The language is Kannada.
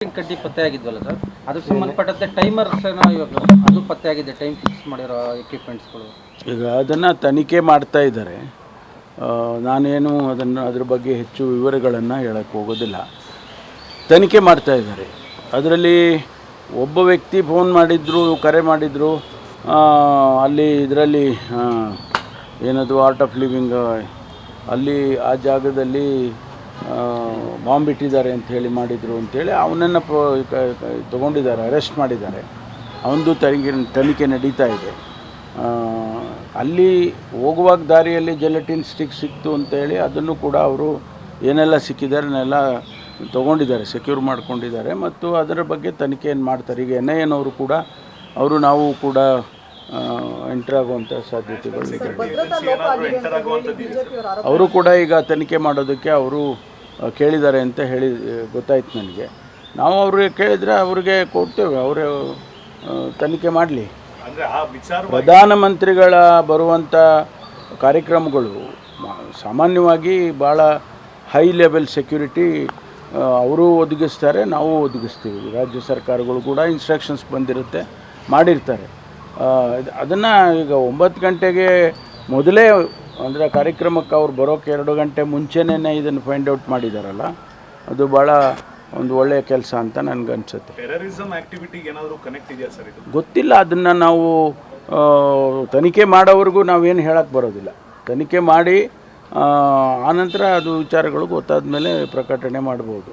ಕಡ್ಡಿ ಪತ್ತೆ ಆಗಿದ್ವಲ್ಲ ಸರ್, ಅದಕ್ಕೆ ಸಂಬಂಧಪಟ್ಟಂತೆ ಟೈಮರ್ಸ್ ಇವಾಗ ಅದು ಪತ್ತೆ ಆಗಿದೆ, ಟೈಮ್ ಫಿಕ್ಸ್ ಮಾಡಿರೋ ಎಕ್ವಿಪ್ಮೆಂಟ್ಸ್ಗಳು. ಈಗ ಅದನ್ನು ತನಿಖೆ ಮಾಡ್ತಾ ಇದ್ದಾರೆ. ನಾನೇನು ಅದ್ರ ಬಗ್ಗೆ ಹೆಚ್ಚು ವಿವರಗಳನ್ನು ಹೇಳಕ್ಕೆ ಹೋಗೋದಿಲ್ಲ. ತನಿಖೆ ಮಾಡ್ತಾ ಇದ್ದಾರೆ. ಅದರಲ್ಲಿ ಒಬ್ಬ ವ್ಯಕ್ತಿ ಫೋನ್ ಮಾಡಿದ್ರು, ಕರೆ ಮಾಡಿದರು, ಅಲ್ಲಿ ಇದರಲ್ಲಿ ಏನದು ಆರ್ಟ್ ಆಫ್ ಲಿವಿಂಗ್ ಅಲ್ಲಿ ಆ ಜಾಗದಲ್ಲಿ ಬಾಂಬ್ ಇಟ್ಟಿದ್ದಾರೆ ಅಂತ ಹೇಳಿ ಮಾಡಿದರು ಅಂಥೇಳಿ ಅವನನ್ನು ತೊಗೊಂಡಿದ್ದಾರೆ, ಅರೆಸ್ಟ್ ಮಾಡಿದ್ದಾರೆ. ಅವನದು ತನಿಖೆ ನಡೀತಾ ಇದೆ. ಅಲ್ಲಿ ಹೋಗುವಾಗ ದಾರಿಯಲ್ಲಿ ಜೆಲಟಿನ್ ಸ್ಟಿಕ್ ಸಿಕ್ತು ಅಂತೇಳಿ ಅದನ್ನು ಕೂಡ ಅವರು ಏನೆಲ್ಲ ಸಿಕ್ಕಿದ್ದಾರೆ ಅದನ್ನೆಲ್ಲ ತೊಗೊಂಡಿದ್ದಾರೆ, ಸೆಕ್ಯೂರ್ ಮಾಡ್ಕೊಂಡಿದ್ದಾರೆ. ಮತ್ತು ಅದರ ಬಗ್ಗೆ ತನಿಖೆಯನ್ನು ಮಾಡ್ತಾರೆ. ಈಗ NIA ನವರು ಕೂಡ ನಾವು ಕೂಡ ಎಂಟರ್ ಆಗುವಂಥ ಸಾಧ್ಯತೆಗಳಿದೆ. ಅವರು ಕೂಡ ಈಗ ತನಿಖೆ ಮಾಡೋದಕ್ಕೆ ಅವರು ಕೇಳಿದ್ದಾರೆ ಅಂತ ಹೇಳಿ ಗೊತ್ತಾಯ್ತು ನನಗೆ. ನಾವು ಅವ್ರಿಗೆ ಕೇಳಿದರೆ ಅವ್ರಿಗೆ ಕೊಡ್ತೇವೆ, ಅವರೇ ತನಿಖೆ ಮಾಡಲಿ. ಪ್ರಧಾನಮಂತ್ರಿಗಳ ಬರುವಂಥ ಕಾರ್ಯಕ್ರಮಗಳು ಸಾಮಾನ್ಯವಾಗಿ ಭಾಳ ಹೈ ಲೆವೆಲ್ ಸೆಕ್ಯೂರಿಟಿ ಅವರು ಒದಗಿಸ್ತಾರೆ, ನಾವು ಒದಗಿಸ್ತೀವಿ. ರಾಜ್ಯ ಸರ್ಕಾರಗಳು ಕೂಡ ಇನ್ಸ್ಟ್ರಕ್ಷನ್ಸ್ ಬಂದಿರುತ್ತೆ, ಮಾಡಿರ್ತಾರೆ. ಅದನ್ನು ಈಗ 9 ಗಂಟೆಗೆ ಮೊದಲೇ ಅಂದರೆ ಕಾರ್ಯಕ್ರಮಕ್ಕೆ ಅವ್ರು ಬರೋಕ್ಕೆ 2 ಗಂಟೆ ಮುಂಚೆನೇ ಇದನ್ನು ಫೈಂಡ್ ಔಟ್ ಮಾಡಿದಾರಲ್ಲ, ಅದು ಭಾಳ ಒಂದು ಒಳ್ಳೆಯ ಕೆಲಸ ಅಂತ ನನಗನ್ಸುತ್ತೆ. ಟೆರರಿಸಮ್ ಆಕ್ಟಿವಿಟಿಗೆ ಏನಾದರೂ ಕನೆಕ್ಟ್ ಇದೆಯಾ ಸರ್ ಇದು? ಗೊತ್ತಿಲ್ಲ. ಅದನ್ನು ನಾವು ತನಿಖೆ ಮಾಡೋವರೆಗೂ ನಾವೇನು ಹೇಳಕ್ಕೆ ಬರೋದಿಲ್ಲ. ತನಿಖೆ ಮಾಡಿ ಆನಂತರ ಅದು ವಿಚಾರಗಳು ಗೊತ್ತಾದ ಮೇಲೆ ಪ್ರಕಟಣೆ ಮಾಡ್ಬೋದು.